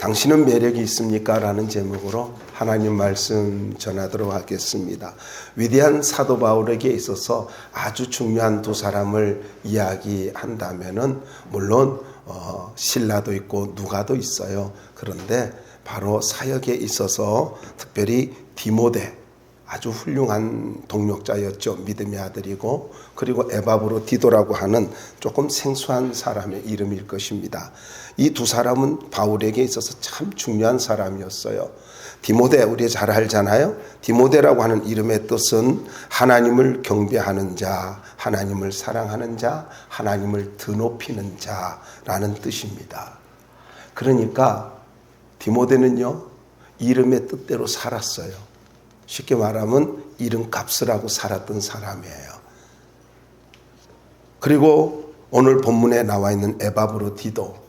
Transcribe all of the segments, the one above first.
당신은 매력이 있습니까? 라는 제목으로 하나님 말씀 전하도록 하겠습니다. 위대한 사도 바울에게 있어서 아주 중요한 두 사람을 이야기한다면은 물론 실라도 있고 누가도 있어요. 그런데 바로 사역에 있어서 특별히 디모데, 아주 훌륭한 동력자였죠. 믿음의 아들이고, 그리고 에바브로디도라고 하는 조금 생소한 사람의 이름일 것입니다. 이 두 사람은 바울에게 있어서 참 중요한 사람이었어요. 디모데, 우리 잘 알잖아요. 디모데라고 하는 이름의 뜻은 하나님을 경배하는 자, 하나님을 사랑하는 자, 하나님을 드높이는 자라는 뜻입니다. 그러니까 디모데는요, 이름의 뜻대로 살았어요. 쉽게 말하면 이름값을 하고 살았던 사람이에요. 그리고 오늘 본문에 나와 있는 에바브로디도,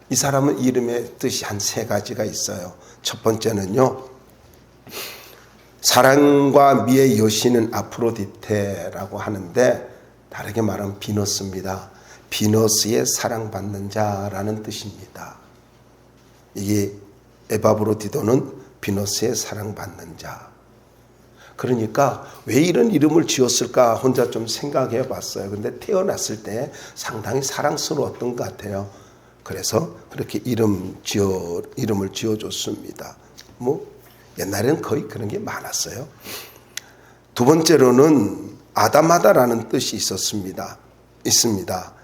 이 사람은 이름의 뜻이 한 세 가지가 있어요. 첫 번째는요, 사랑과 미의 여신은 아프로디테라고 하는데 다르게 말하면 비너스입니다. 비너스의 사랑받는 자라는 뜻입니다. 이게 에바브로디도는 비너스의 사랑받는 자. 그러니까 왜 이런 이름을 지었을까 혼자 좀 생각해 봤어요. 근데 태어났을 때 상당히 사랑스러웠던 것 같아요. 그래서 그렇게 이름을 지어줬습니다. 옛날에는 거의 그런 게 많았어요. 두 번째로는 아담하다라는 뜻이 있습니다.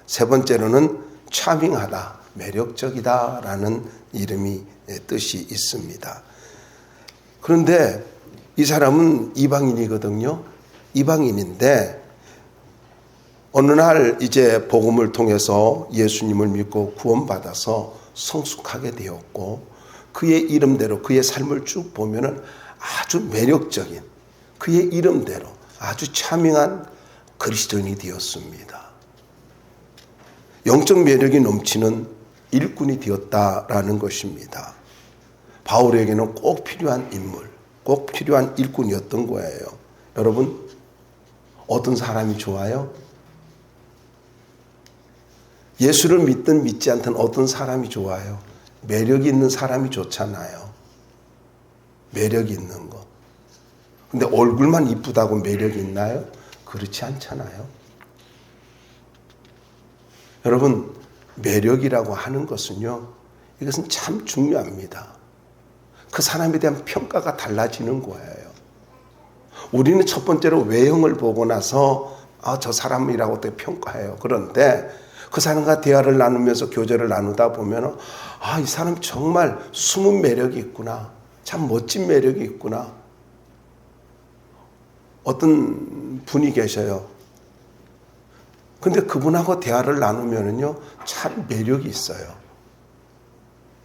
세 번째로는 차밍하다, 매력적이다라는 이름이 뜻이 있습니다. 그런데 이 사람은 이방인이거든요. 이방인인데 어느 날 이제 복음을 통해서 예수님을 믿고 구원받아서 성숙하게 되었고, 그의 이름대로 그의 삶을 쭉 보면은 아주 매력적인, 그의 이름대로 아주 차밍한 그리스도인이 되었습니다. 영적 매력이 넘치는 일꾼이 되었다라는 것입니다. 바울에게는 꼭 필요한 인물, 꼭 필요한 일꾼이었던 거예요. 여러분, 어떤 사람이 좋아요? 예수를 믿든 믿지 않든 어떤 사람이 좋아요? 매력이 있는 사람이 좋잖아요. 매력이 있는 거. 근데 얼굴만 이쁘다고 매력이 있나요? 그렇지 않잖아요. 여러분, 매력이라고 하는 것은요, 이것은 참 중요합니다. 그 사람에 대한 평가가 달라지는 거예요. 우리는 첫 번째로 외형을 보고 나서 저 사람이라고 어떻게 평가해요. 그런데 그 사람과 대화를 나누면서 교제를 나누다 보면 이 사람 정말 숨은 매력이 있구나. 참 멋진 매력이 있구나. 어떤 분이 계셔요. 근데 그분하고 대화를 나누면은요, 참 매력이 있어요.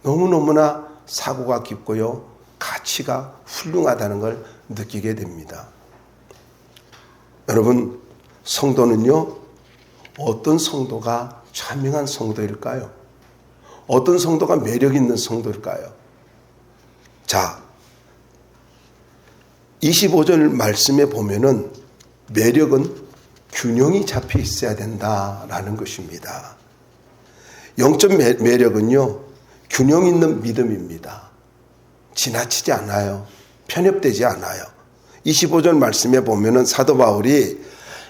너무너무나 사고가 깊고요, 가치가 훌륭하다는 걸 느끼게 됩니다. 여러분, 성도는요, 어떤 성도가 차명한 성도일까요? 어떤 성도가 매력 있는 성도일까요? 자, 25절 말씀에 보면은 매력은 균형이 잡혀 있어야 된다라는 것입니다. 영적 매력은요, 균형 있는 믿음입니다. 지나치지 않아요. 편협되지 않아요. 25절 말씀에 보면은 사도 바울이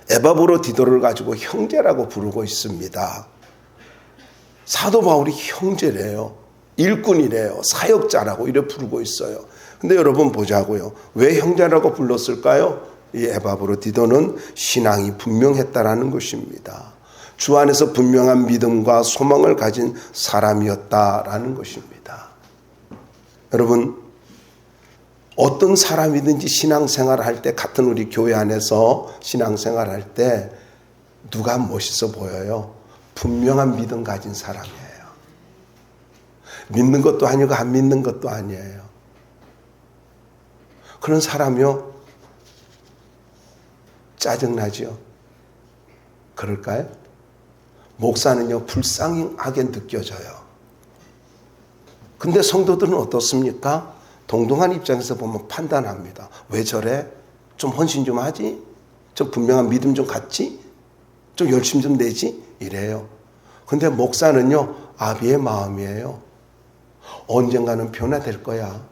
에바브로디도를 가지고 형제라고 부르고 있습니다. 사도 바울이 형제래요. 일꾼이래요. 사역자라고 이렇게 부르고 있어요. 근데 여러분 보자고요. 왜 형제라고 불렀을까요? 이 에바브로디도는 신앙이 분명했다라는 것입니다. 주 안에서 분명한 믿음과 소망을 가진 사람이었다라는 것입니다. 여러분, 어떤 사람이든지 신앙생활을 할 때, 같은 우리 교회 안에서 신앙생활을 할 때 누가 멋있어 보여요? 분명한 믿음 가진 사람이에요. 믿는 것도 아니고 안 믿는 것도 아니에요. 그런 사람이요, 짜증나죠? 그럴까요? 목사는요, 불쌍하게 느껴져요. 근데 성도들은 어떻습니까? 동등한 입장에서 보면 판단합니다. 왜 저래? 좀 헌신 좀 하지? 좀 분명한 믿음 좀 갖지? 좀 열심 좀 내지? 이래요. 근데 목사는요, 아비의 마음이에요. 언젠가는 변화될 거야.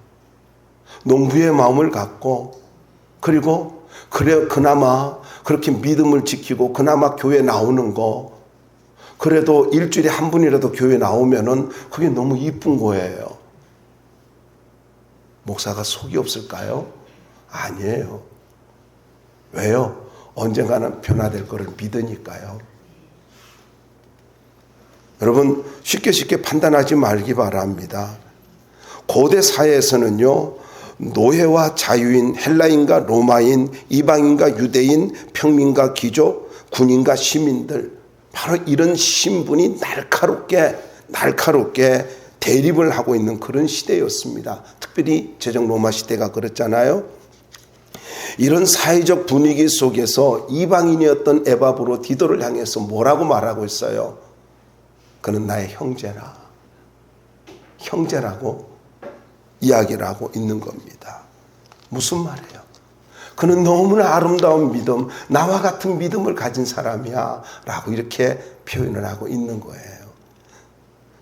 농부의 마음을 갖고, 그리고 그래 그나마 그렇게 믿음을 지키고 그나마 교회 나오는 거, 그래도 일주일에 한 분이라도 교회 나오면은 그게 너무 이쁜 거예요. 목사가 속이 없을까요? 아니에요. 왜요? 언젠가는 변화될 거를 믿으니까요. 여러분, 쉽게 판단하지 말기 바랍니다. 고대 사회에서는요, 노예와 자유인, 헬라인과 로마인, 이방인과 유대인, 평민과 귀족, 군인과 시민들, 바로 이런 신분이 날카롭게 대립을 하고 있는 그런 시대였습니다. 특별히 제정 로마 시대가 그렇잖아요. 이런 사회적 분위기 속에서 이방인이었던 에바브로 디도를 향해서 뭐라고 말하고 있어요? 그는 나의 형제라고 이야기를 하고 있는 겁니다. 무슨 말이에요? 그는 너무나 아름다운 믿음, 나와 같은 믿음을 가진 사람이야 라고 이렇게 표현을 하고 있는 거예요.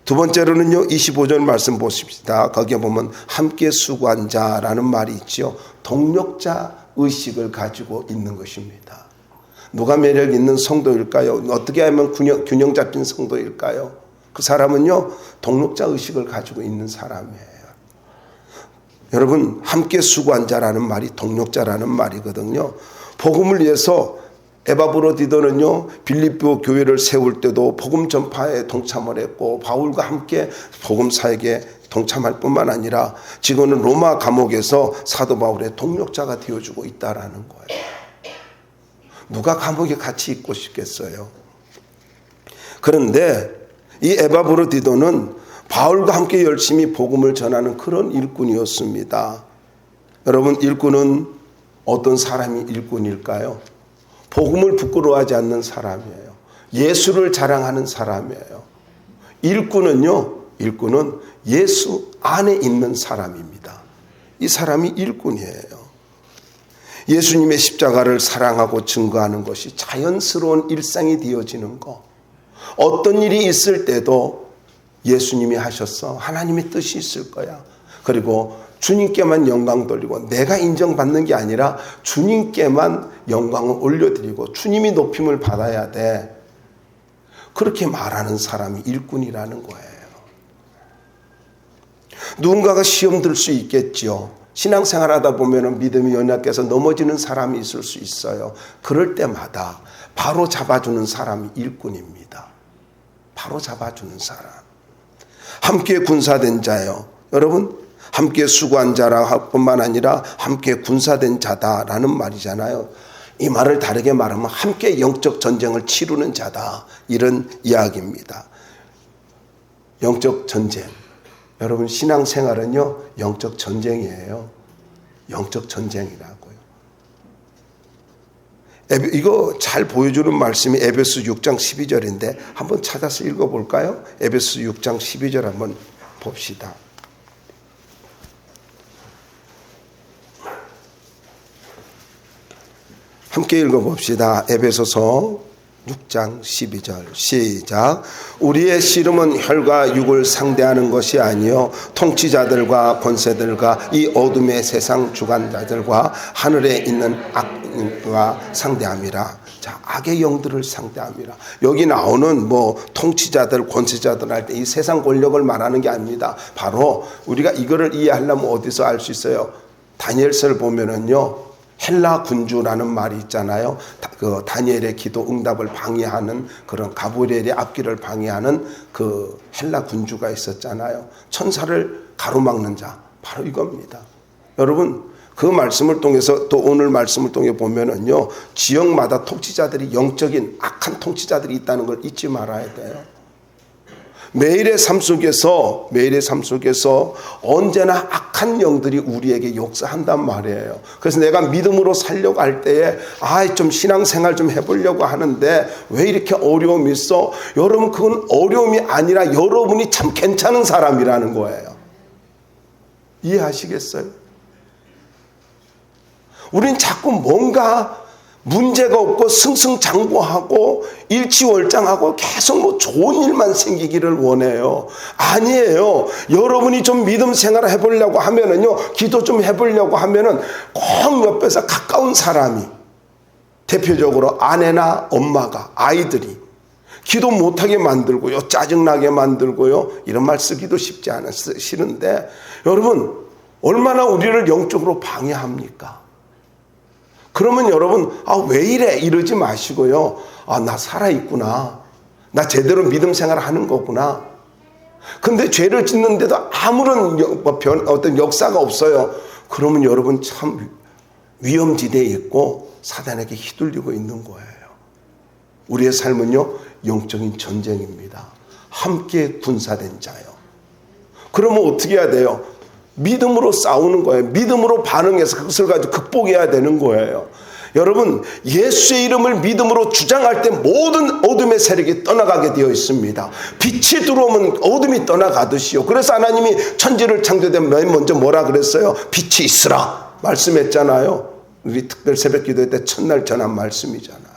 두 번째로는요, 25절 말씀 보십시다. 거기에 보면 함께 수고한 자라는 말이 있죠. 동력자 의식을 가지고 있는 것입니다. 누가 매력 있는 성도일까요? 어떻게 하면 균형 잡힌 성도일까요? 그 사람은요, 동력자 의식을 가지고 있는 사람이에요. 여러분, 함께 수고한 자라는 말이 동력자라는 말이거든요. 복음을 위해서 에바브로 디도는요, 빌립보 교회를 세울 때도 복음 전파에 동참을 했고 바울과 함께 복음 사역에 동참할 뿐만 아니라 지금은 로마 감옥에서 사도 바울의 동력자가 되어주고 있다라는 거예요. 누가 감옥에 같이 있고 싶겠어요? 그런데 이 에바브로 디도는 바울과 함께 열심히 복음을 전하는 그런 일꾼이었습니다. 여러분, 일꾼은 어떤 사람이 일꾼일까요? 복음을 부끄러워하지 않는 사람이에요. 예수를 자랑하는 사람이에요. 일꾼은 예수 안에 있는 사람입니다. 이 사람이 일꾼이에요. 예수님의 십자가를 사랑하고 증거하는 것이 자연스러운 일상이 되어지는 것. 어떤 일이 있을 때도 예수님이 하셨어. 하나님의 뜻이 있을 거야. 그리고 주님께만 영광 돌리고 내가 인정받는 게 아니라 주님께만 영광을 올려드리고 주님이 높임을 받아야 돼. 그렇게 말하는 사람이 일꾼이라는 거예요. 누군가가 시험 들 수 있겠지요. 신앙생활하다 보면 믿음이 연약해서 넘어지는 사람이 있을 수 있어요. 그럴 때마다 바로 잡아주는 사람이 일꾼입니다. 바로 잡아주는 사람. 함께 군사된 자요. 여러분, 함께 수고한 자라 뿐만 아니라 함께 군사된 자다라는 말이잖아요. 이 말을 다르게 말하면 함께 영적 전쟁을 치르는 자다, 이런 이야기입니다. 영적 전쟁. 여러분, 신앙생활은요, 영적 전쟁이에요. 영적 전쟁이라고요. 이거 잘 보여주는 말씀이 에베소 6장 12절인데 한번 찾아서 읽어볼까요? 에베소 6장 12절 한번 봅시다. 함께 읽어봅시다. 에베소서 6장 12절 시작. 우리의 씨름은 혈과 육을 상대하는 것이 아니요 통치자들과 권세들과 이 어둠의 세상 주관자들과 하늘에 있는 악과 상대함이라. 자, 악의 영들을 상대함이라. 여기 나오는 통치자들, 권세자들 할 때 이 세상 권력을 말하는 게 아닙니다. 바로 우리가 이거를 이해하려면 어디서 알 수 있어요? 다니엘서를 보면은요, 헬라 군주라는 말이 있잖아요. 그 다니엘의 기도 응답을 방해하는 그런 가브리엘의 앞길을 방해하는 그 헬라 군주가 있었잖아요. 천사를 가로막는 자, 바로 이겁니다. 여러분, 그 말씀을 통해서 또 오늘 말씀을 통해 보면은요, 지역마다 통치자들이 영적인 악한 통치자들이 있다는 걸 잊지 말아야 돼요. 매일의 삶 속에서 언제나 악한 영들이 우리에게 역사한단 말이에요. 그래서 내가 믿음으로 살려고 할 때에 좀 신앙생활 좀 해보려고 하는데 왜 이렇게 어려움이 있어? 여러분, 그건 어려움이 아니라 여러분이 참 괜찮은 사람이라는 거예요. 이해하시겠어요? 우린 자꾸 뭔가 문제가 없고 승승장구하고 일치월장하고 계속 뭐 좋은 일만 생기기를 원해요. 아니에요. 여러분이 좀 믿음 생활을 해보려고 하면은요, 기도 좀 해보려고 하면은 꼭 옆에서 가까운 사람이, 대표적으로 아내나 엄마가, 아이들이 기도 못하게 만들고요, 짜증나게 만들고요, 이런 말 쓰기도 싫은데, 여러분 얼마나 우리를 영적으로 방해합니까? 그러면 여러분, 왜 이래? 이러지 마시고요. 나 살아있구나. 나 제대로 믿음 생활을 하는 거구나. 근데 죄를 짓는데도 아무런 어떤 역사가 없어요. 그러면 여러분 참 위험지대에 있고 사단에게 휘둘리고 있는 거예요. 우리의 삶은요, 영적인 전쟁입니다. 함께 군사된 자요. 그러면 어떻게 해야 돼요? 믿음으로 싸우는 거예요. 믿음으로 반응해서 그것을 가지고 극복해야 되는 거예요. 여러분, 예수의 이름을 믿음으로 주장할 때 모든 어둠의 세력이 떠나가게 되어 있습니다. 빛이 들어오면 어둠이 떠나가듯이요. 그래서 하나님이 천지를 창조되 맨 먼저 뭐라 그랬어요? 빛이 있으라 말씀했잖아요. 우리 특별 새벽 기도회 때 첫날 전한 말씀이잖아요.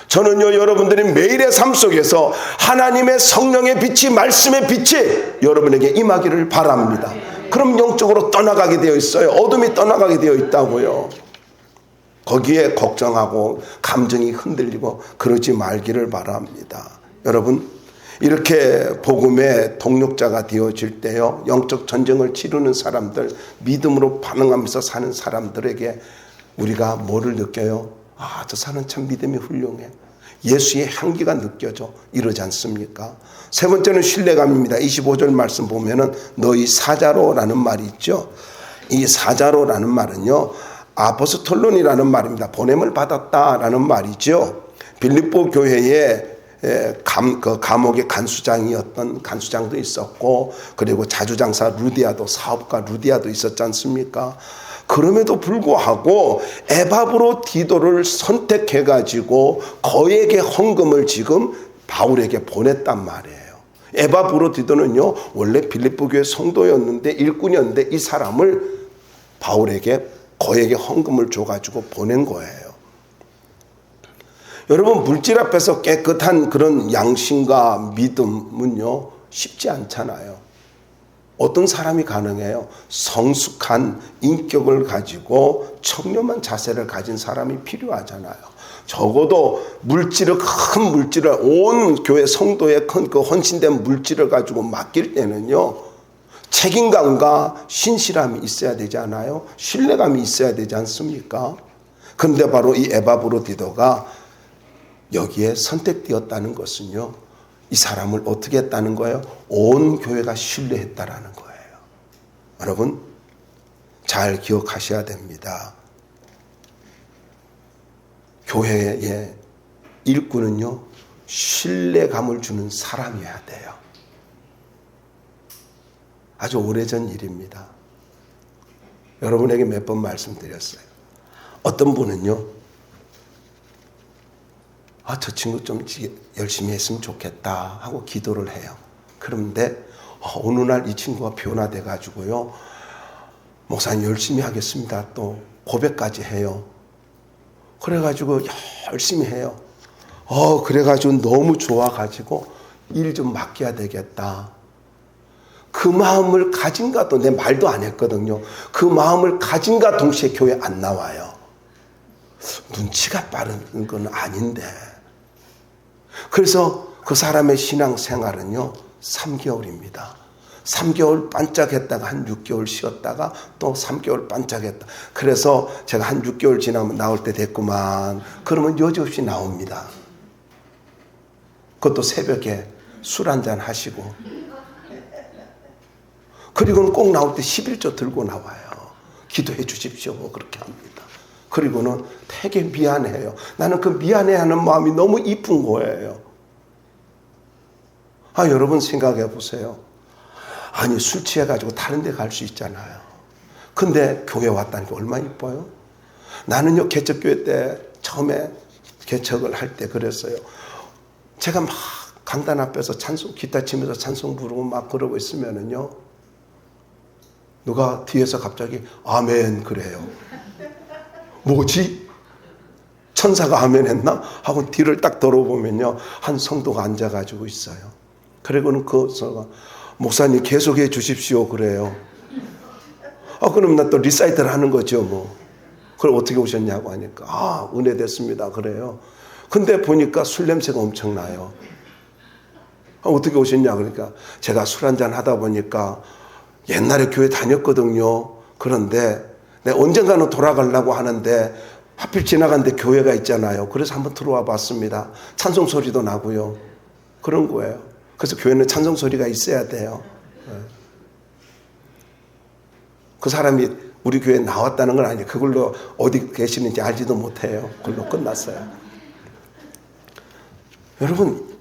저는요, 여러분들이 매일의 삶 속에서 하나님의 성령의 빛이, 말씀의 빛이 여러분에게 임하기를 바랍니다. 그럼 영적으로 떠나가게 되어 있어요. 어둠이 떠나가게 되어 있다고요. 거기에 걱정하고 감정이 흔들리고 그러지 말기를 바랍니다. 여러분, 이렇게 복음의 동력자가 되어질 때요, 영적 전쟁을 치르는 사람들, 믿음으로 반응하면서 사는 사람들에게 우리가 뭐를 느껴요? 저 사람 참 믿음이 훌륭해. 예수의 향기가 느껴져. 이러지 않습니까? 세 번째는 신뢰감입니다. 25절 말씀 보면은 너희 사자로라는 말이 있죠. 이 사자로라는 말은요, 아포스톨론이라는 말입니다. 보냄을 받았다라는 말이죠. 빌립보 교회에 감옥의 간수장이었던 간수장도 있었고, 그리고 자주장사 루디아도, 사업가 루디아도 있었지 않습니까? 그럼에도 불구하고 에바브로디도를 선택해가지고 거액의 헌금을 지금 바울에게 보냈단 말이에요. 에바브로디도는요, 원래 빌립보 교회 성도였는데, 일꾼이었는데 이 사람을 바울에게 거액의 헌금을 줘가지고 보낸 거예요. 여러분, 물질 앞에서 깨끗한 그런 양심과 믿음은요, 쉽지 않잖아요. 어떤 사람이 가능해요? 성숙한 인격을 가지고 청렴한 자세를 가진 사람이 필요하잖아요. 적어도 큰 물질을, 온 교회 성도의 큰 그 헌신된 물질을 가지고 맡길 때는요, 책임감과 신실함이 있어야 되지 않아요? 신뢰감이 있어야 되지 않습니까? 그런데 바로 이 에바브로디도가 여기에 선택되었다는 것은요, 이 사람을 어떻게 했다는 거예요? 온 교회가 신뢰했다라는 거예요. 여러분, 잘 기억하셔야 됩니다. 교회의 일꾼은요, 신뢰감을 주는 사람이어야 돼요. 아주 오래전 일입니다. 여러분에게 몇 번 말씀드렸어요. 어떤 분은요, 저 친구 좀 열심히 했으면 좋겠다 하고 기도를 해요. 그런데 어느 날 이 친구가 변화돼 가지고요, 목사님 열심히 하겠습니다, 또 고백까지 해요. 그래가지고 열심히 해요. 그래가지고 너무 좋아가지고 일 좀 맡겨야 되겠다. 그 마음을 가진가도, 내 말도 안 했거든요. 그 마음을 가진가 동시에 교회 안 나와요. 눈치가 빠른 건 아닌데. 그래서 그 사람의 신앙생활은요, 3개월입니다. 3개월 반짝했다가 한 6개월 쉬었다가 또 3개월 반짝했다. 그래서 제가 한 6개월 지나면 나올 때 됐구만. 그러면 여지없이 나옵니다. 그것도 새벽에 술 한잔 하시고. 그리고는 꼭 나올 때 11조 들고 나와요. 기도해 주십시오. 뭐 그렇게 합니다. 그리고는 되게 미안해요. 나는 그 미안해하는 마음이 너무 이쁜 거예요. 여러분 생각해 보세요. 아니, 술 취해가지고 다른 데 갈 수 있잖아요. 근데 교회 왔다니까 얼마나 이뻐요? 나는요, 개척교회 때 처음에 개척을 할 때 그랬어요. 제가 막 강단 앞에서 기타 치면서 찬송 부르고 막 그러고 있으면은요, 누가 뒤에서 갑자기 아멘 그래요. 뭐지? 천사가 아멘 했나? 하고 뒤를 딱 돌아보면요, 한 성도가 앉아가지고 있어요. 그리고는 그 성도가 목사님 계속해 주십시오 그래요. 그럼 나 또 리사이트를 하는 거죠 뭐. 그걸 어떻게 오셨냐고 하니까 은혜 됐습니다 그래요. 근데 보니까 술 냄새가 엄청나요. 어떻게 오셨냐 그러니까 제가 술 한잔 하다 보니까 옛날에 교회 다녔거든요. 그런데 내가 언젠가는 돌아가려고 하는데 하필 지나갔는데 교회가 있잖아요. 그래서 한번 들어와 봤습니다. 찬송 소리도 나고요. 그런 거예요. 그래서 교회는 찬송 소리가 있어야 돼요. 그 사람이 우리 교회에 나왔다는 건 아니에요. 그걸로 어디 계시는지 알지도 못해요. 그걸로 끝났어요. 여러분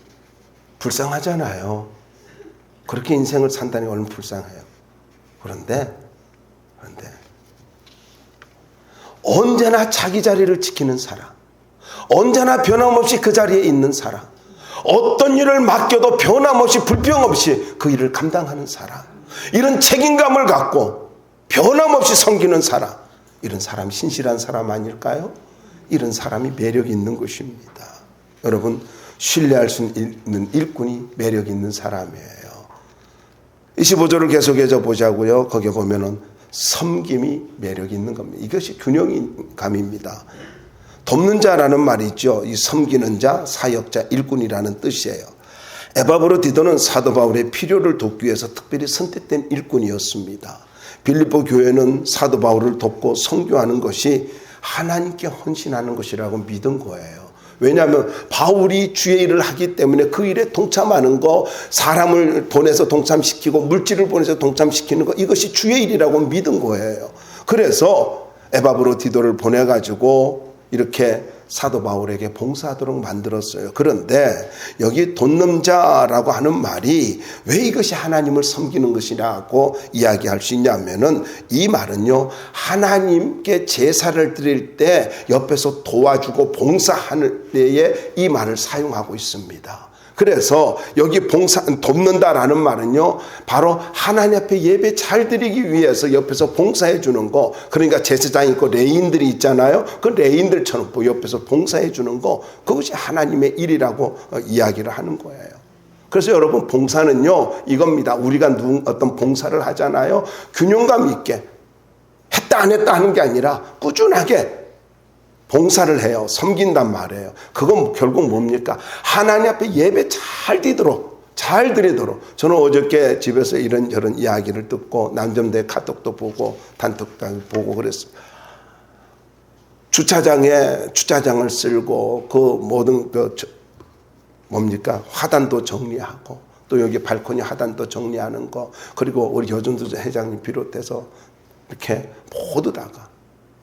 불쌍하잖아요. 그렇게 인생을 산다니 얼마나 불쌍해요. 그런데 언제나 자기 자리를 지키는 사람, 언제나 변함없이 그 자리에 있는 사람, 어떤 일을 맡겨도 변함없이 불평 없이 그 일을 감당하는 사람, 이런 책임감을 갖고 변함없이 섬기는 사람, 이런 사람이 신실한 사람 아닐까요? 이런 사람이 매력이 있는 것입니다. 여러분 신뢰할 수 있는 일꾼이 매력 있는 사람이에요. 25절을 계속해서 보자고요. 거기에 보면은 섬김이 매력 있는 겁니다. 이것이 균형감입니다. 돕는 자라는 말이 있죠. 이 섬기는 자, 사역자, 일꾼이라는 뜻이에요. 에바브로디도는 사도 바울의 필요를 돕기 위해서 특별히 선택된 일꾼이었습니다. 빌립보 교회는 사도 바울을 돕고 선교하는 것이 하나님께 헌신하는 것이라고 믿은 거예요. 왜냐하면 바울이 주의 일을 하기 때문에 그 일에 동참하는 거, 사람을 보내서 동참시키고 물질을 보내서 동참시키는 거, 이것이 주의 일이라고 믿은 거예요. 그래서 에바브로디도를 보내가지고 이렇게 사도 바울에게 봉사하도록 만들었어요. 그런데 여기 돕는 자라고 하는 말이 왜 이것이 하나님을 섬기는 것이라고 이야기할 수 있냐면은, 이 말은요, 하나님께 제사를 드릴 때 옆에서 도와주고 봉사하는 때에 이 말을 사용하고 있습니다. 그래서 여기 돕는다라는 말은요, 바로 하나님 앞에 예배 잘 드리기 위해서 옆에서 봉사해 주는 거, 그러니까 제사장 있고 레인들이 있잖아요. 그 레인들처럼 옆에서 봉사해 주는 거, 그것이 하나님의 일이라고 이야기를 하는 거예요. 그래서 여러분 봉사는요 이겁니다. 우리가 어떤 봉사를 하잖아요. 균형감 있게 했다 안 했다 하는 게 아니라 꾸준하게 봉사를 해요. 섬긴단 말이에요. 그건 결국 뭡니까? 하나님 앞에 예배 잘 드리도록. 저는 어저께 집에서 이런저런 이야기를 듣고 남점대 카톡도 보고 단톡도 보고 그랬어요. 주차장을 쓸고 그 모든 화단도 정리하고 또 여기 발코니 하단도 정리하는 거, 그리고 우리 여전도 회장님 비롯해서 이렇게 모두 다가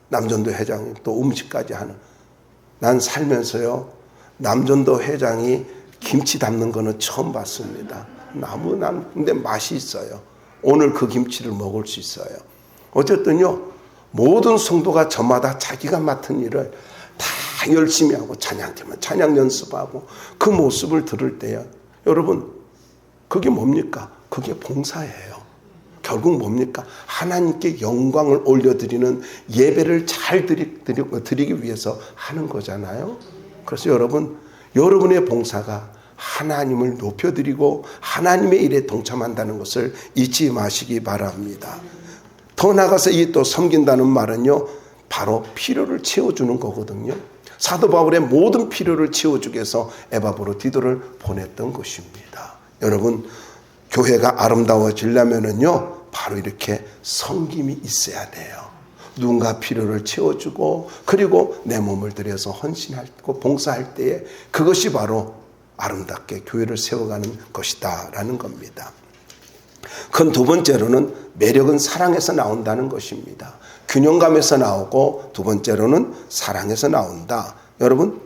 남전도 회장님 또 음식까지 하는, 난 살면서요 남전도 회장이 김치 담는 거는 처음 봤습니다. 근데 맛이 있어요. 오늘 그 김치를 먹을 수 있어요. 어쨌든요 모든 성도가 저마다 자기가 맡은 일을 다 열심히 하고 찬양팀은 찬양 연습하고 그 모습을 들을 때요, 여러분 그게 뭡니까? 그게 봉사예요. 결국 뭡니까? 하나님께 영광을 올려드리는 예배를 잘 드리기 위해서 하는 거잖아요. 그래서 여러분의 봉사가 하나님을 높여드리고 하나님의 일에 동참한다는 것을 잊지 마시기 바랍니다. 더 나아가서 이 또 섬긴다는 말은요, 바로 필요를 채워주는 거거든요. 사도 바울의 모든 필요를 채워주기 위해서 에바브로디도를 보냈던 것입니다. 여러분 교회가 아름다워지려면은요 바로 이렇게 섬김이 있어야 돼요. 누군가 필요를 채워주고 그리고 내 몸을 들여서 헌신하고 봉사할 때에 그것이 바로 아름답게 교회를 세워가는 것이다 라는 겁니다. 큰 두 번째로는 매력은 사랑에서 나온다는 것입니다. 균형감에서 나오고 두 번째로는 사랑에서 나온다. 여러분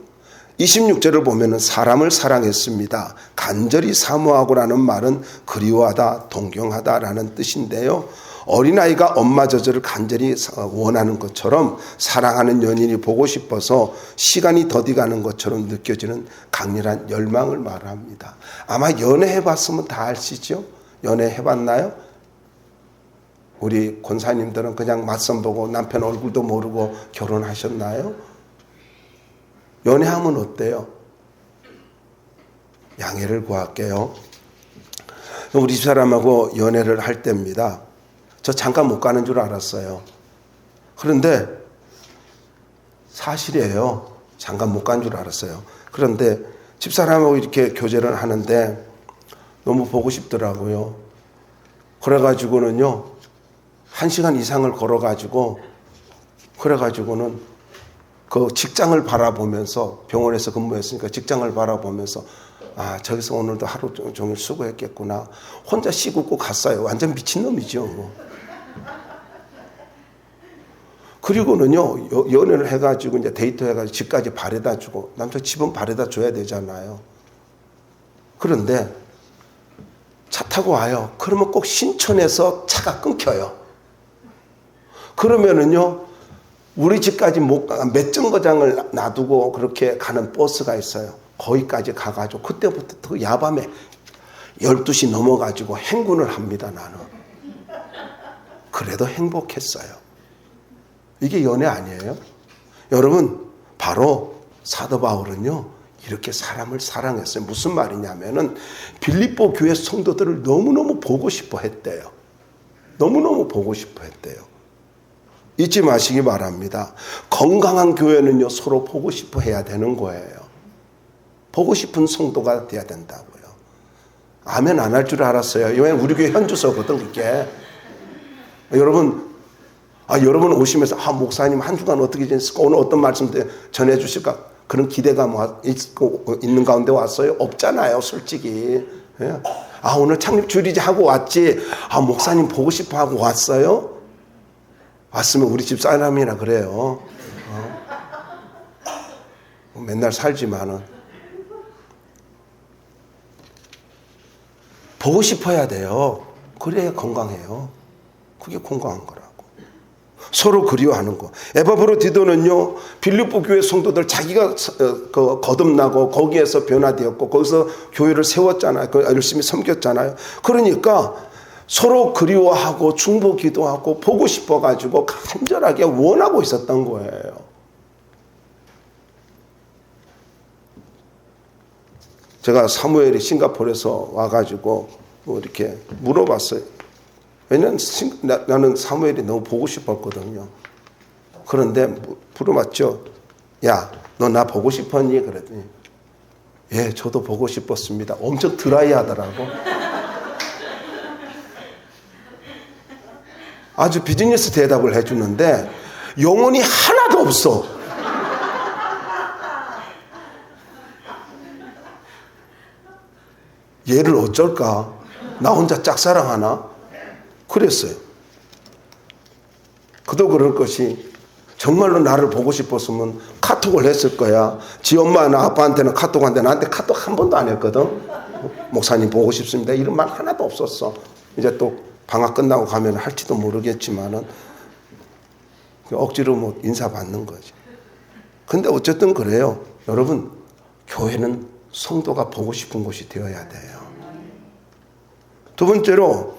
26절을 보면은 사람을 사랑했습니다. 간절히 사모하고라는 말은 그리워하다, 동경하다라는 뜻인데요. 어린아이가 엄마 젖을 간절히 원하는 것처럼 사랑하는 연인이 보고 싶어서 시간이 더디가는 것처럼 느껴지는 강렬한 열망을 말합니다. 아마 연애해봤으면 다 아시죠? 연애해봤나요? 우리 권사님들은 그냥 맞선 보고 남편 얼굴도 모르고 결혼하셨나요? 연애하면 어때요? 양해를 구할게요. 우리 집사람하고 연애를 할 때입니다. 저 잠깐 못 가는 줄 알았어요. 그런데 사실이에요. 잠깐 못 간 줄 알았어요. 그런데 집사람하고 이렇게 교제를 하는데 너무 보고 싶더라고요. 그래가지고는요, 1시간 이상을 걸어가지고, 그래가지고는 그 직장을 바라보면서, 병원에서 근무했으니까 직장을 바라보면서, 아, 저기서 오늘도 하루 종일 수고했겠구나. 혼자 씻고 갔어요. 완전 미친놈이죠. 그리고는요, 연애를 해가지고, 이제 데이트 해가지고 집까지 바래다 주고, 남자 집은 바래다 줘야 되잖아요. 그런데 차 타고 와요. 그러면 꼭 신촌에서 차가 끊겨요. 그러면은요, 우리 집까지 못 가, 몇 정거장을 놔두고 그렇게 가는 버스가 있어요. 거기까지 가가지고, 그때부터 더 야밤에 12시 넘어가지고 행군을 합니다, 나는. 그래도 행복했어요. 이게 연애 아니에요? 여러분, 바로 사도 바울은요, 이렇게 사람을 사랑했어요. 무슨 말이냐면은, 빌립보 교회 성도들을 너무너무 보고 싶어 했대요. 너무너무 보고 싶어 했대요. 잊지 마시기 바랍니다. 건강한 교회는요, 서로 보고 싶어 해야 되는 거예요. 보고 싶은 성도가 돼야 된다고요. 아멘 안 할 줄 알았어요. 왜냐면 우리 교회 현주소거든, 그게. 여러분 오시면서, 목사님 한 주간 어떻게 지냈을까? 오늘 어떤 말씀 전해 주실까? 그런 기대감 있는 가운데 왔어요? 없잖아요, 솔직히. 예. 오늘 창립 주일이지 하고 왔지. 목사님 보고 싶어 하고 왔어요? 왔으면 우리 집 사람이라 그래요. 맨날 살지만은. 보고 싶어야 돼요. 그래야 건강해요. 그게 건강한 거라고. 서로 그리워하는 거. 에바브로디도는요, 빌립보 교회 성도들 자기가 거듭나고 거기에서 변화되었고 거기서 교회를 세웠잖아요. 열심히 섬겼잖아요. 그러니까 서로 그리워하고 중보 기도하고 보고 싶어가지고 간절하게 원하고 있었던 거예요. 제가 사무엘이 싱가포르에서 와가지고 이렇게 물어봤어요. 왜냐면 나는 사무엘이 너무 보고 싶었거든요. 그런데 물어봤죠. 야, 너 나 보고 싶었니? 그랬더니 예, 저도 보고 싶었습니다. 엄청 드라이하더라고. 아주 비즈니스 대답을 해주는데 영혼이 하나도 없어. 얘를 어쩔까? 나 혼자 짝사랑하나? 그랬어요. 그도 그럴 것이 정말로 나를 보고 싶었으면 카톡을 했을 거야. 지 엄마나 아빠한테는 카톡 한데 나한테 카톡 한 번도 안 했거든. 목사님 보고 싶습니다. 이런 말 하나도 없었어. 이제 또 방학 끝나고 가면 할지도 모르겠지만은 억지로 뭐 인사 받는 거지. 근데 어쨌든 그래요. 여러분, 교회는 성도가 보고 싶은 곳이 되어야 돼요. 두 번째로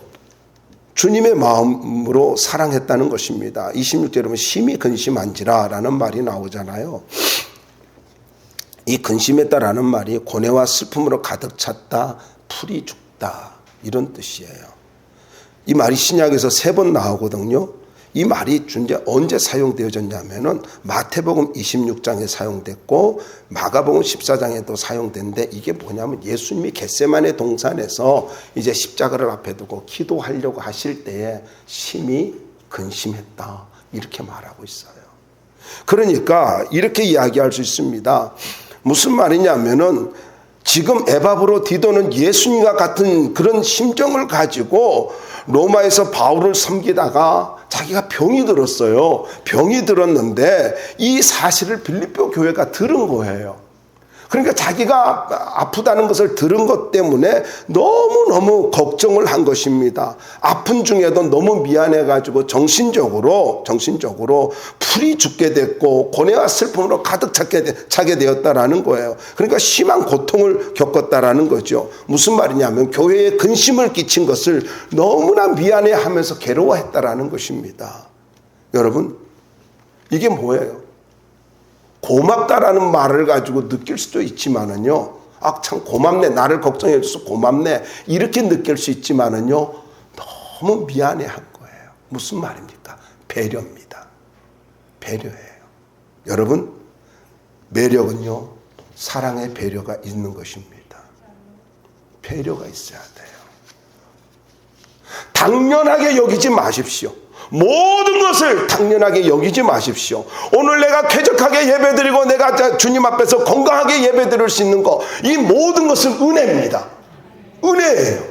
주님의 마음으로 사랑했다는 것입니다. 26절에 보면 심히 근심한지라 라는 말이 나오잖아요. 이 근심했다라는 말이 고뇌와 슬픔으로 가득 찼다, 풀이 죽다, 이런 뜻이에요. 이 말이 신약에서 3번 나오거든요. 이 말이 언제 사용되어졌냐면은 마태복음 26장에 사용됐고 마가복음 14장에도 사용된데, 이게 뭐냐면 예수님이 겟세마네 동산에서 이제 십자가를 앞에 두고 기도하려고 하실 때에 심히 근심했다, 이렇게 말하고 있어요. 그러니까 이렇게 이야기할 수 있습니다. 무슨 말이냐면은 지금 에바브로디도는 예수님과 같은 그런 심정을 가지고 로마에서 바울을 섬기다가 자기가 병이 들었어요. 병이 들었는데 이 사실을 빌립보 교회가 들은 거예요. 그러니까 자기가 아프다는 것을 들은 것 때문에 너무너무 걱정을 한 것입니다. 아픈 중에도 너무 미안해가지고 정신적으로 풀이 죽게 됐고 고뇌와 슬픔으로 가득 차게 되었다라는 거예요. 그러니까 심한 고통을 겪었다라는 거죠. 무슨 말이냐면 교회에 근심을 끼친 것을 너무나 미안해하면서 괴로워했다라는 것입니다. 여러분, 이게 뭐예요? 고맙다라는 말을 가지고 느낄 수도 있지만은요, 아, 참 고맙네, 나를 걱정해줘서 고맙네, 이렇게 느낄 수 있지만은요, 너무 미안해한 거예요. 무슨 말입니까? 배려입니다. 배려예요. 여러분, 매력은요, 사랑의 배려가 있는 것입니다. 배려가 있어야 돼요. 당연하게 여기지 마십시오. 모든 것을 당연하게 여기지 마십시오. 오늘 내가 쾌적하게 예배드리고 내가 주님 앞에서 건강하게 예배드릴 수 있는 것, 이 모든 것은 은혜입니다. 은혜예요.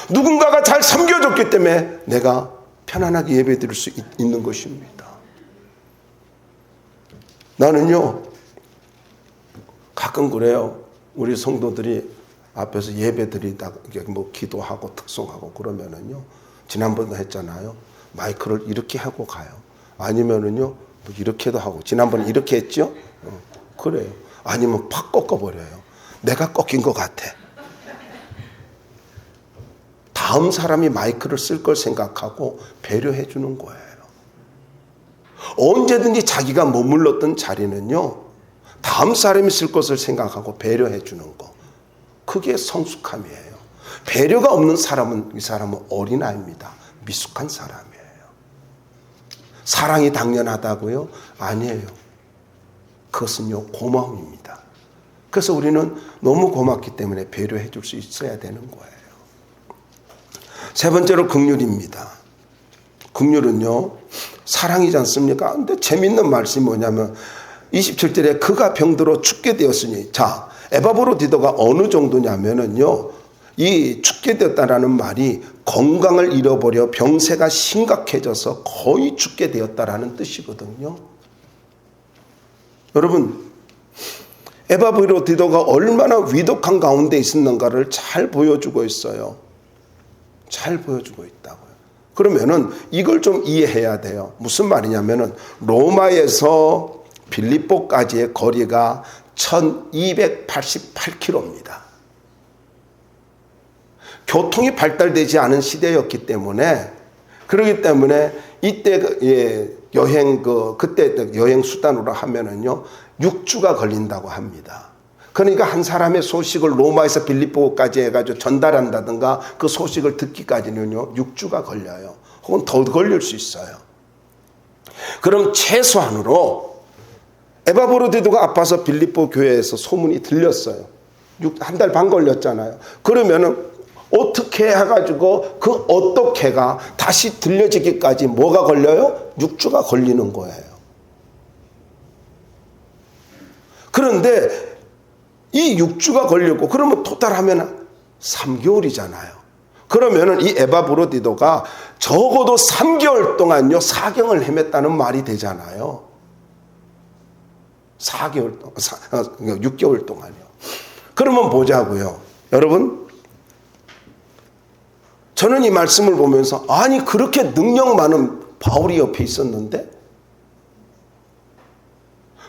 누군가가 잘 섬겨줬기 때문에 내가 편안하게 예배드릴 수 있는 것입니다. 나는요, 가끔 그래요. 우리 성도들이 앞에서 예배드리다가 뭐 기도하고 특송하고 그러면은요, 지난번도 했잖아요. 마이크를 이렇게 하고 가요. 아니면은요, 뭐 이렇게도 하고, 지난번에 이렇게 했죠? 그래요. 아니면 팍 꺾어버려요. 내가 꺾인 것 같아. 다음 사람이 마이크를 쓸 걸 생각하고 배려해 주는 거예요. 언제든지 자기가 머물렀던 자리는요, 다음 사람이 쓸 것을 생각하고 배려해 주는 거. 그게 성숙함이에요. 배려가 없는 사람은, 이 사람은 어린아이입니다. 미숙한 사람이에요. 사랑이 당연하다고요? 아니에요. 그것은요, 고마움입니다. 그래서 우리는 너무 고맙기 때문에 배려해 줄 수 있어야 되는 거예요. 세 번째로 긍휼입니다. 긍휼은요, 사랑이지 않습니까? 근데 재밌는 말씀이 뭐냐면 27절에 그가 병들어 죽게 되었으니, 자, 에바브로디도가 어느 정도냐면은요, 이 죽게 되었다라는 말이 건강을 잃어버려 병세가 심각해져서 거의 죽게 되었다라는 뜻이거든요. 여러분, 에바브로디도가 얼마나 위독한 가운데 있었는가를 잘 보여주고 있어요. 잘 보여주고 있다고요. 그러면은 이걸 좀 이해해야 돼요. 무슨 말이냐면은 로마에서 빌립보까지의 거리가 1288km입니다. 교통이 발달되지 않은 시대였기 때문에, 그렇기 때문에 이때 그때 여행 수단으로 하면은요, 6주가 걸린다고 합니다. 그러니까 한 사람의 소식을 로마에서 빌립보까지 해가지고 전달한다든가 그 소식을 듣기까지는요, 6주가 걸려요. 혹은 더 걸릴 수 있어요. 그럼 최소한으로 에바브로디도가 아파서 빌립보 교회에서 소문이 들렸어요. 한 달 반 걸렸잖아요. 그러면은 어떻게 해가지고 그 어떻게가 다시 들려지기까지 뭐가 걸려요? 6주가 걸리는 거예요. 그런데 이 6주가 걸렸고, 그러면 토탈하면 3개월이잖아요. 그러면은 이 에바브로디도가 적어도 3개월 동안요, 사경을 헤맸다는 말이 되잖아요. 6개월 동안요. 그러면 보자고요. 여러분, 저는 이 말씀을 보면서, 아니, 그렇게 능력 많은 바울이 옆에 있었는데?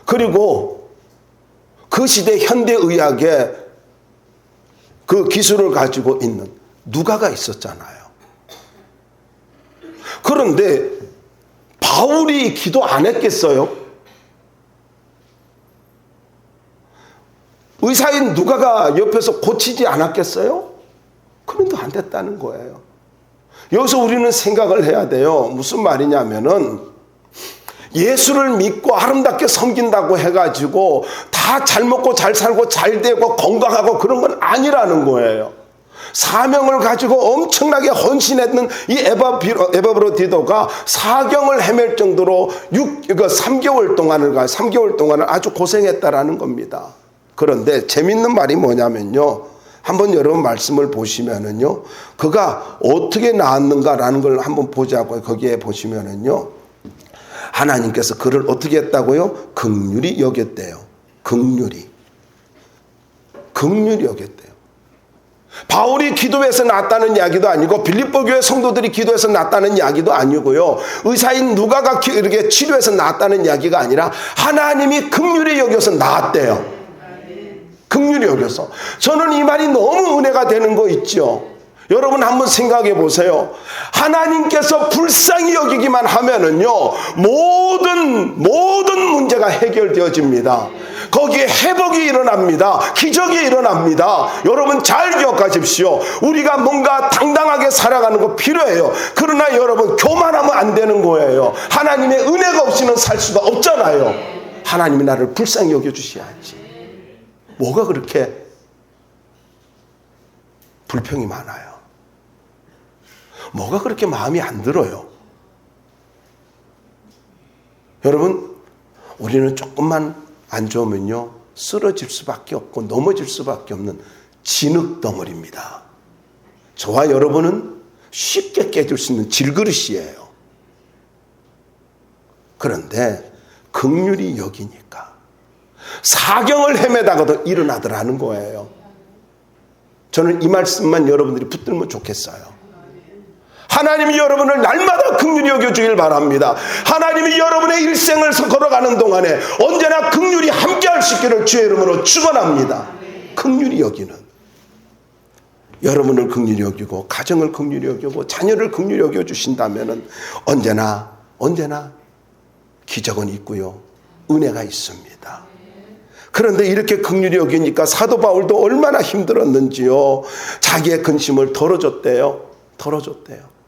그리고 그 시대 현대의학의 그 기술을 가지고 있는 누가가 있었잖아요. 그런데 바울이 기도 안 했겠어요? 의사인 누가가 옆에서 고치지 않았겠어요? 그런데 안 됐다는 거예요. 여기서 우리는 생각을 해야 돼요. 무슨 말이냐면은, 예수를 믿고 아름답게 섬긴다고 해가지고 다 잘 먹고 잘 살고 잘 되고 건강하고 그런 건 아니라는 거예요. 사명을 가지고 엄청나게 헌신했는 이 에바브로디도가 사경을 헤맬 정도로 3개월 동안을 아주 고생했다라는 겁니다. 그런데 재밌는 말이 뭐냐면요, 한번 여러분 말씀을 보시면은요, 그가 어떻게 나았는가라는 걸 한번 보자고요. 거기에 보시면은요, 하나님께서 그를 어떻게 했다고요? 긍휼히 여겼대요. 긍휼히 여겼대요. 바울이 기도해서 낫다는 이야기도 아니고, 빌립보 교회 성도들이 기도해서 낫다는 이야기도 아니고요, 의사인 누가가 이렇게 치료해서 낫다는 이야기가 아니라 하나님이 긍휼히 여겨서 낫대요. 긍휼히 여겨서. 저는 이 말이 너무 은혜가 되는 거 있죠. 여러분 한번 생각해 보세요. 하나님께서 불쌍히 여기기만 하면은요, 모든 문제가 해결되어집니다. 거기에 회복이 일어납니다. 기적이 일어납니다. 여러분 잘 기억하십시오. 우리가 뭔가 당당하게 살아가는 거 필요해요. 그러나 여러분 교만하면 안 되는 거예요. 하나님의 은혜가 없이는 살 수가 없잖아요. 하나님이 나를 불쌍히 여겨주셔야지. 뭐가 그렇게 불평이 많아요? 뭐가 그렇게 마음이 안 들어요? 여러분, 우리는 조금만 안 좋으면요, 쓰러질 수밖에 없고 넘어질 수밖에 없는 진흙덩어리입니다. 저와 여러분은 쉽게 깨질 수 있는 질그릇이에요. 그런데 긍휼히 여기니까 사경을 헤매다가도 일어나더라는 거예요. 저는 이 말씀만 여러분들이 붙들면 좋겠어요. 하나님이 여러분을 날마다 긍휼히 여겨주길 바랍니다. 하나님이 여러분의 일생을 걸어가는 동안에 언제나 긍휼히 함께할 수 있기를 주의 이름으로 축원합니다. 긍휼히 여기는, 여러분을 긍휼히 여기고 가정을 긍휼히 여기고 자녀를 긍휼히 여겨주신다면 언제나 기적은 있고요, 은혜가 있습니다. 그런데 이렇게 긍휼히 여기니까 사도 바울도 얼마나 힘들었는지요. 자기의 근심을 덜어줬대요.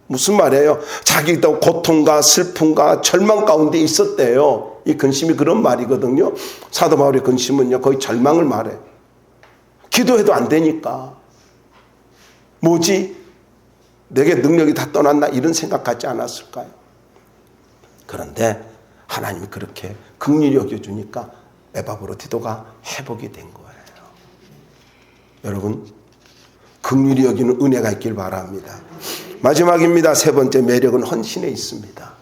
무슨 말이에요? 자기도 고통과 슬픔과 절망 가운데 있었대요. 이 근심이 그런 말이거든요. 사도 바울의 근심은요, 거의 절망을 말해요. 기도해도 안 되니까. 뭐지? 내게 능력이 다 떠났나? 이런 생각 갖지 않았을까요? 그런데 하나님이 그렇게 긍휼히 여겨주니까 에바브로디도가 회복이 된 거예요. 여러분, 긍휼히 여기는 은혜가 있길 바랍니다. 마지막입니다. 세 번째, 매력은 헌신에 있습니다.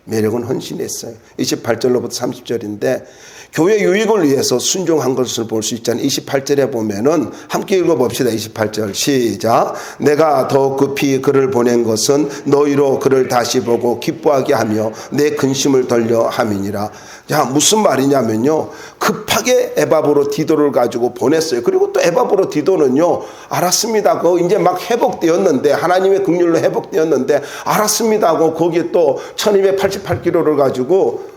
매력은 헌신에 있어요. 28절로부터 30절인데 교회 유익을 위해서 순종한 것을 볼 수 있잖아요. 28절에 보면은 함께 읽어봅시다. 28절 시작. 내가 더 급히 그를 보낸 것은 너희로 그를 다시 보고 기뻐하게 하며 내 근심을 덜려 함이니라. 자, 무슨 말이냐면요, 급하게 에바브로디도를 가지고 보냈어요. 그리고 또 에바브로디도는요, 알았습니다. 그 이제 막 회복되었는데, 하나님의 긍휼로 회복되었는데 알았습니다 하고 거기에 또 1288km를 가지고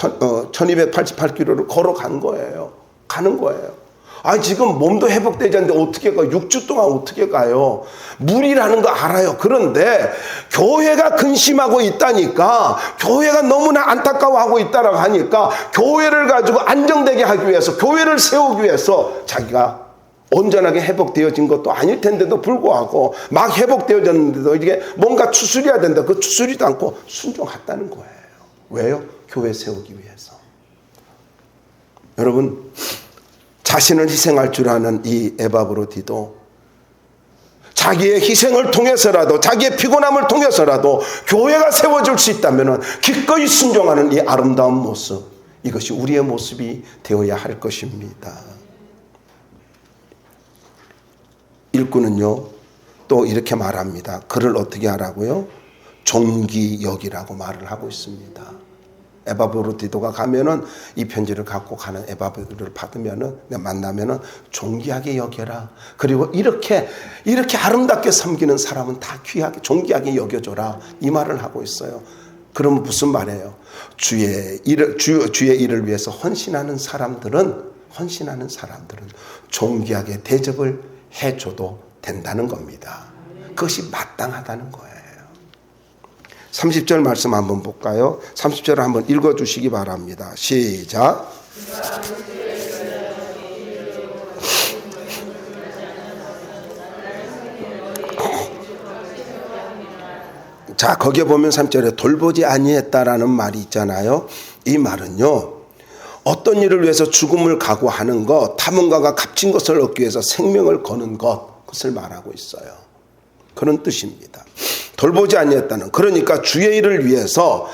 1288km를 걸어간 거예요. 가는 거예요. 아, 지금 몸도 회복되지 않는데 어떻게 가요? 6주 동안 어떻게 가요? 무리라는 거 알아요. 그런데 교회가 근심하고 있다니까, 교회가 너무나 안타까워하고 있다라고 하니까 교회를 가지고 안정되게 하기 위해서, 교회를 세우기 위해서 자기가 온전하게 회복되어진 것도 아닐 텐데도 불구하고 막 회복되어졌는데도 이게 뭔가 추스려야 된다. 그 추스리도 않고 순종했다는 거예요. 왜요? 교회 세우기 위해서. 여러분, 자신을 희생할 줄 아는 이 에바브로디도 자기의 희생을 통해서라도, 자기의 피곤함을 통해서라도 교회가 세워질 수 있다면 기꺼이 순종하는 이 아름다운 모습, 이것이 우리의 모습이 되어야 할 것입니다. 일꾼은요, 또 이렇게 말합니다. 그를 어떻게 하라고요? 존귀 여기라고 말을 하고 있습니다. 에바브로디도가 가면은 이 편지를 갖고 가는 에바브로디도를 받으면은, 만나면은 존귀하게 여겨라. 그리고 이렇게 아름답게 섬기는 사람은 다 귀하게, 존귀하게 여겨줘라. 이 말을 하고 있어요. 그러면 무슨 말이에요? 주의 일을 위해서 헌신하는 사람들은 존귀하게 대접을 해줘도 된다는 겁니다. 그것이 마땅하다는 거예요. 30절 말씀 한번 볼까요? 30절을 한번 읽어주시기 바랍니다. 시작. 자, 거기에 보면 3절에 돌보지 아니했다라는 말이 있잖아요. 이 말은요, 어떤 일을 위해서 죽음을 각오하는 것, 탐험가가 값진 것을 얻기 위해서 생명을 거는 것, 그것을 말하고 있어요. 그런 뜻입니다. 돌보지 아니했다는, 그러니까 주의 일을 위해서,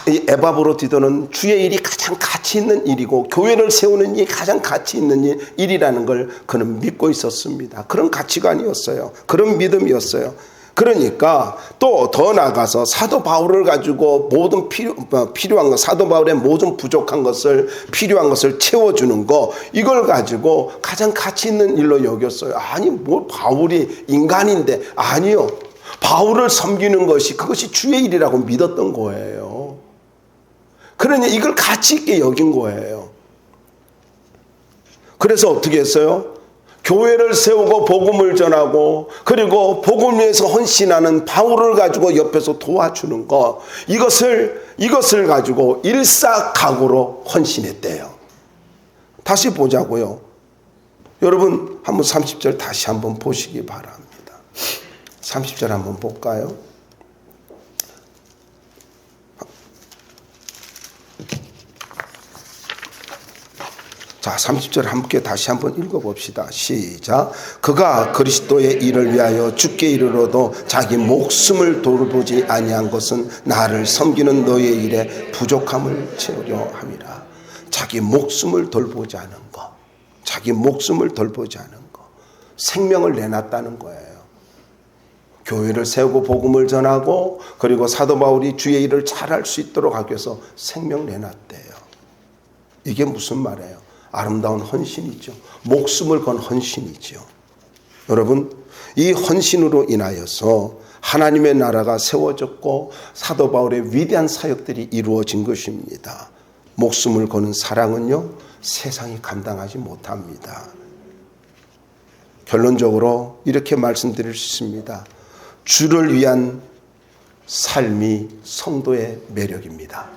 에바브로디도는 주의 일이 가장 가치 있는 일이고 교회를 세우는 일이 가장 가치 있는 일이라는 걸 그는 믿고 있었습니다. 그런 가치관이었어요. 그런 믿음이었어요. 그러니까 또 더 나아가서 사도 바울을 가지고 모든 필요한 것, 사도 바울의 모든 부족한 것을, 필요한 것을 채워주는 거, 이걸 가지고 가장 가치 있는 일로 여겼어요. 아니 뭐 바울이 인간인데, 아니요, 바울을 섬기는 것이, 그것이 주의 일이라고 믿었던 거예요. 그러니 이걸 가치 있게 여긴 거예요. 그래서 어떻게 했어요? 교회를 세우고 복음을 전하고, 그리고 복음을 위해서 헌신하는 바울을 가지고 옆에서 도와주는 것, 이것을 가지고 일사각오로 헌신했대요. 다시 보자고요. 여러분 한번 30절 다시 한번 보시기 바랍니다. 30절 한번 볼까요? 자, 30절 함께 다시 한번 읽어봅시다. 시작. 그가 그리스도의 일을 위하여 죽게 이르러도 자기 목숨을 돌보지 아니한 것은 나를 섬기는 너의 일에 부족함을 채우려 함이라. 자기 목숨을 돌보지 않은 것, 자기 목숨을 돌보지 않은 것, 생명을 내놨다는 거예요. 교회를 세우고 복음을 전하고, 그리고 사도 바울이 주의 일을 잘할 수 있도록 하기 위해서 생명 내놨대요. 이게 무슨 말이에요? 아름다운 헌신이죠. 목숨을 건 헌신이죠. 여러분, 이 헌신으로 인하여서 하나님의 나라가 세워졌고 사도 바울의 위대한 사역들이 이루어진 것입니다. 목숨을 거는 사랑은요, 세상이 감당하지 못합니다. 결론적으로 이렇게 말씀드릴 수 있습니다. 주를 위한 삶이 성도의 매력입니다.